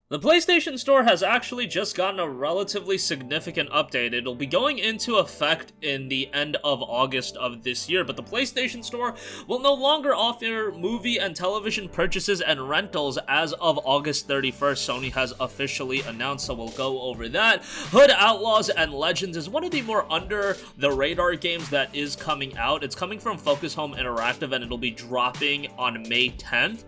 The PlayStation Store has actually just gotten a relatively significant update. It'll be going into effect in the end of August of this year, but the PlayStation Store will no longer offer movie and television purchases and rentals as of August 31st. Sony has officially announced, so we'll go over that. Hood, Outlaws, and Legends is one of the more under-the-radar games that is coming out. It's coming from Focus Home Interactive, and it'll be dropping on May 10th.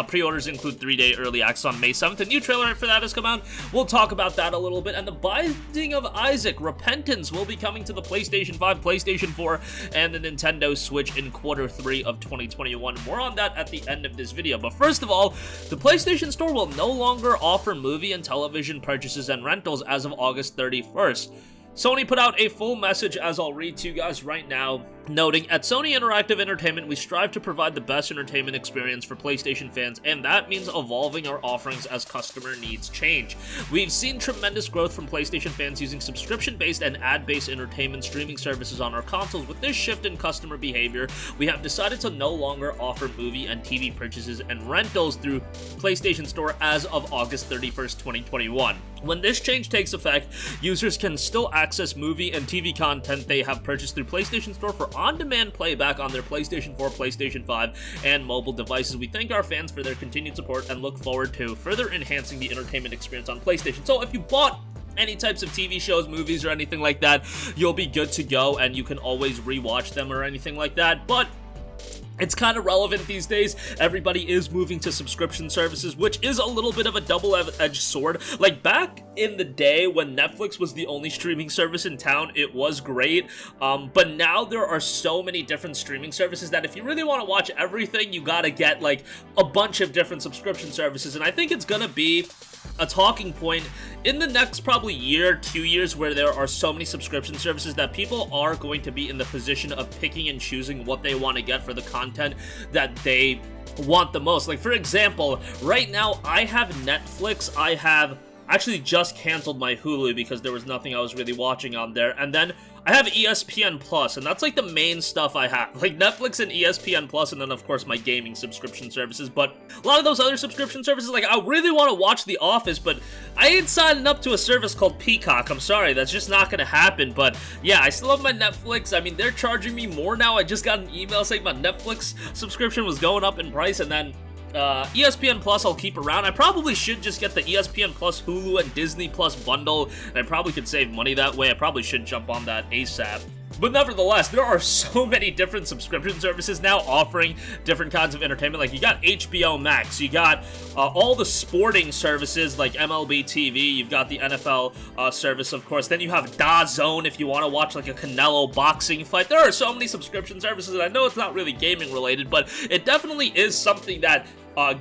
Pre-orders include 3-day early access on May 7th. A new trailer for that has come out. We'll talk about that a little bit. And The Binding of Isaac: Repentance will be coming to the PlayStation 5, PlayStation 4, and the Nintendo Switch in Q3 of 2021. More on that at the end of this video. But first of all, the PlayStation Store will no longer offer movie and television purchases and rentals as of August 31st. Sony put out a full message, as I'll read to you guys right now, noting, "At Sony Interactive Entertainment, we strive to provide the best entertainment experience for PlayStation fans, and that means evolving our offerings as customer needs change. We've seen tremendous growth from PlayStation fans using subscription-based and ad-based entertainment streaming services on our consoles. With this shift in customer behavior, we have decided to no longer offer movie and TV purchases and rentals through PlayStation Store as of August 31st, 2021. When this change takes effect, users can still access movie and TV content they have purchased through PlayStation Store for on-demand playback on their PlayStation 4, PlayStation 5, and mobile devices. We thank our fans for their continued support and look forward to further enhancing the entertainment experience on PlayStation." So if you bought any types of TV shows, movies, or anything like that, you'll be good to go, and you can always rewatch them or anything like that. But it's kind of relevant these days. Everybody is moving to subscription services, which is a little bit of a double-edged sword. Like, back in the day when Netflix was the only streaming service in town, it was great. But now there are so many different streaming services that if you really want to watch everything, you gotta get, like, a bunch of different subscription services. And I think it's gonna be a talking point in the next probably year, 2 years, where there are so many subscription services that people are going to be in the position of picking and choosing what they want to get for the content that they want the most. Like, for example, right now I have Netflix. I have actually just canceled my Hulu because there was nothing I was really watching on there, and then I have ESPN Plus, and that's like the main stuff I have, like Netflix and ESPN Plus, and then of course my gaming subscription services. But a lot of those other subscription services, like, I really want to watch The Office, but I ain't signing up to a service called Peacock. I'm sorry, that's just not gonna happen. But yeah, I still have my Netflix. I mean, they're charging me more now. I just got an email saying my Netflix subscription was going up in price, and then ESPN Plus I'll keep around. I probably should just get the ESPN Plus, Hulu, and Disney Plus bundle, and I probably could save money that way. I probably should jump on that ASAP. But nevertheless, there are so many different subscription services now offering different kinds of entertainment. Like, you got HBO Max, you got all the sporting services like MLB TV, you've got the NFL service, of course. Then you have DAZN if you want to watch like a Canelo boxing fight. There are so many subscription services, and I know it's not really gaming related, but it definitely is something that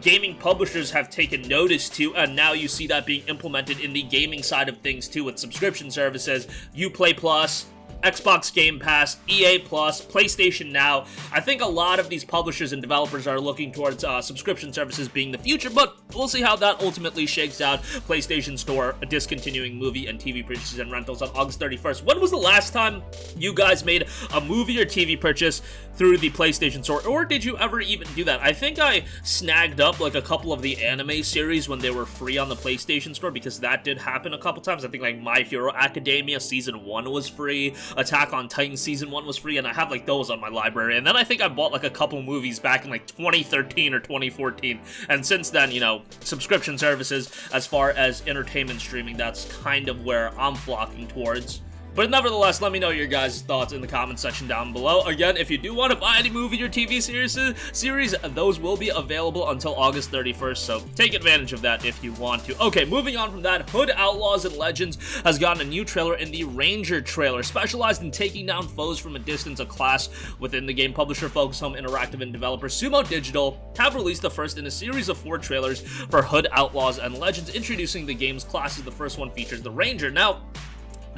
gaming publishers have taken notice to, and now you see that being implemented in the gaming side of things too, with subscription services, Uplay Plus, Xbox Game Pass, EA Plus, PlayStation Now. I think a lot of these publishers and developers are looking towards subscription services being the future, but we'll see how that ultimately shakes out. PlayStation Store discontinuing movie and TV purchases and rentals on August 31st. When was the last time you guys made a movie or TV purchase through the PlayStation Store, or did you ever even do that? I think I snagged up like a couple of the anime series when they were free on the PlayStation Store, because that did happen a couple times. I think like My Hero Academia Season 1 was free, Attack on Titan Season 1 was free, and I have like those on my library. And then I think I bought like a couple movies back in like 2013 or 2014, and since then, you know, subscription services as far as entertainment streaming, that's kind of where I'm flocking towards. But nevertheless, let me know your guys' thoughts in the comment section down below. Again, if you do want to buy any movie or TV series, those will be available until August 31st, so take advantage of that if you want to. Okay, moving on from that, Hood, Outlaws, and Legends has gotten a new trailer in the Ranger trailer. Specialized in taking down foes from a distance, a class within the game publisher Focus Home Interactive and developer Sumo Digital have released the first in a series of 4 trailers for Hood, Outlaws, and Legends, introducing the game's classes. The first one features the Ranger. Now,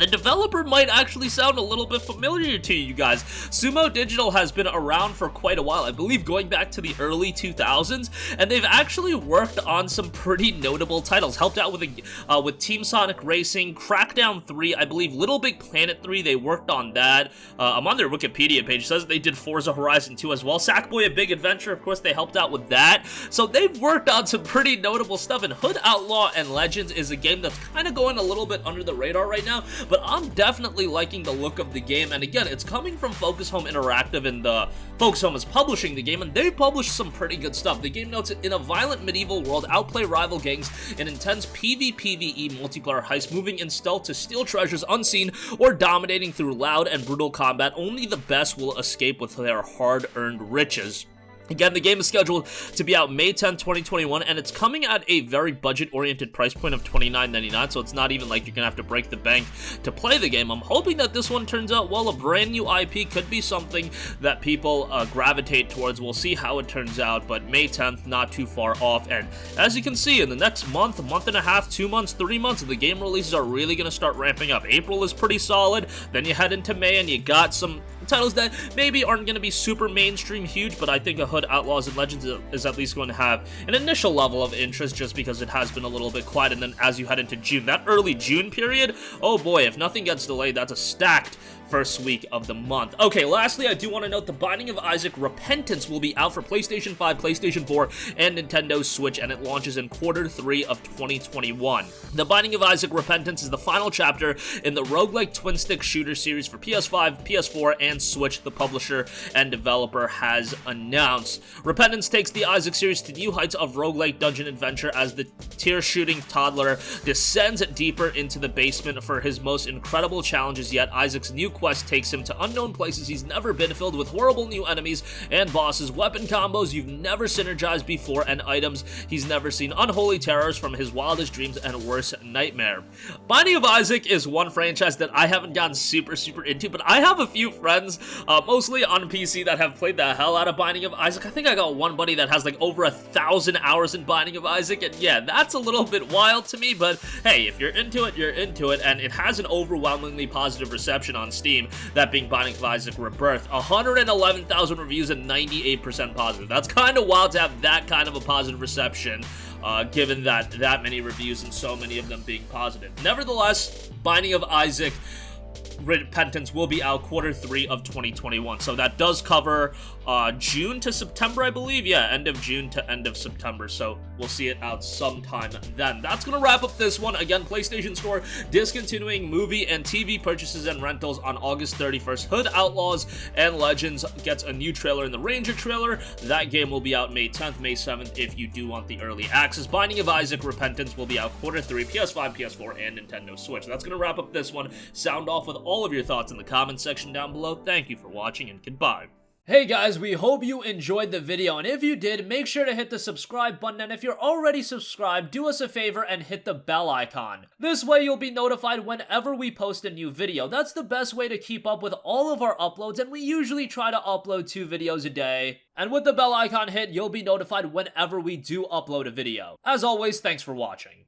The developer might actually sound a little bit familiar to you guys. Sumo Digital has been around for quite a while, I believe going back to the early 2000s, and they've actually worked on some pretty notable titles. Helped out with Team Sonic Racing, Crackdown 3, I believe Little Big Planet 3, they worked on that. I'm on their Wikipedia page, it says they did Forza Horizon 2 as well. Sackboy: A Big Adventure, of course, they helped out with that. So they've worked on some pretty notable stuff, and Hood, Outlaw, and Legends is a game that's kind of going a little bit under the radar right now, but I'm definitely liking the look of the game. And again, it's coming from Focus Home Interactive, and Focus Home is publishing the game, and they published some pretty good stuff. The game notes, in a violent medieval world, outplay rival gangs in intense PvPvE multiplayer heist, moving in stealth to steal treasures unseen or dominating through loud and brutal combat. Only the best will escape with their hard-earned riches. Again, the game is scheduled to be out May 10th, 2021, and it's coming at a very budget-oriented price point of $29.99, so it's not even like you're gonna have to break the bank to play the game. I'm hoping that this one turns out well. A brand new IP could be something that people gravitate towards. We'll see how it turns out, but May 10th, not too far off. And as you can see, in the next month and a half, 2 months, 3 months, the game releases are really gonna start ramping up. April is pretty solid, then you head into May, and you got some titles that maybe aren't going to be super mainstream huge, but I think a Hood, Outlaws, and Legends is at least going to have an initial level of interest just because it has been a little bit quiet. And then as you head into June, that early June period, oh boy, if nothing gets delayed, that's a stacked first week of the month. Okay, lastly, I do want to note The Binding of Isaac Repentance will be out for PlayStation 5, PlayStation 4, and Nintendo Switch, and it launches in Q3 of 2021. The Binding of Isaac Repentance is the final chapter in the roguelike twin-stick shooter series for PS5, PS4, and Switch, the publisher and developer has announced. Repentance takes the Isaac series to new heights of roguelike dungeon adventure as the tear-shooting toddler descends deeper into the basement for his most incredible challenges yet. Isaac's new quest takes him to unknown places he's never been, filled with horrible new enemies and bosses, weapon combos you've never synergized before, and items he's never seen, unholy terrors from his wildest dreams and worst nightmare. Binding of Isaac is one franchise that I haven't gotten super into, but I have a few friends, mostly on PC, that have played the hell out of Binding of Isaac. I think I got one buddy that has like over 1,000 hours in Binding of Isaac, and yeah, that's a little bit wild to me, but hey, if you're into it, you're into it, and it has an overwhelmingly positive reception on Steam, that being Binding of Isaac Rebirth. 111,000 reviews and 98% positive. That's kind of wild to have that kind of a positive reception, given that many reviews and so many of them being positive. Nevertheless, Binding of Isaac Repentance will be out Q3 of 2021, so that does cover June to September, I believe. Yeah, end of June to end of September, so we'll see it out sometime then. That's gonna wrap up this one. Again, PlayStation Store discontinuing movie and TV purchases and rentals on August 31st. Hood, Outlaws, and Legends gets a new trailer in the Ranger trailer. That game will be out May 10th, May 7th if you do want the early access. Binding of Isaac Repentance will be out Q3, PS5, PS4, and Nintendo Switch. That's gonna wrap up this one. Sound off with all of your thoughts in the comments section down below. Thank you for watching, and goodbye. Hey guys, we hope you enjoyed the video, and if you did, make sure to hit the subscribe button, and if you're already subscribed, do us a favor and hit the bell icon. This way you'll be notified whenever we post a new video. That's the best way to keep up with all of our uploads, and we usually try to upload 2 videos a day. And with the bell icon hit, you'll be notified whenever we do upload a video. As always, thanks for watching.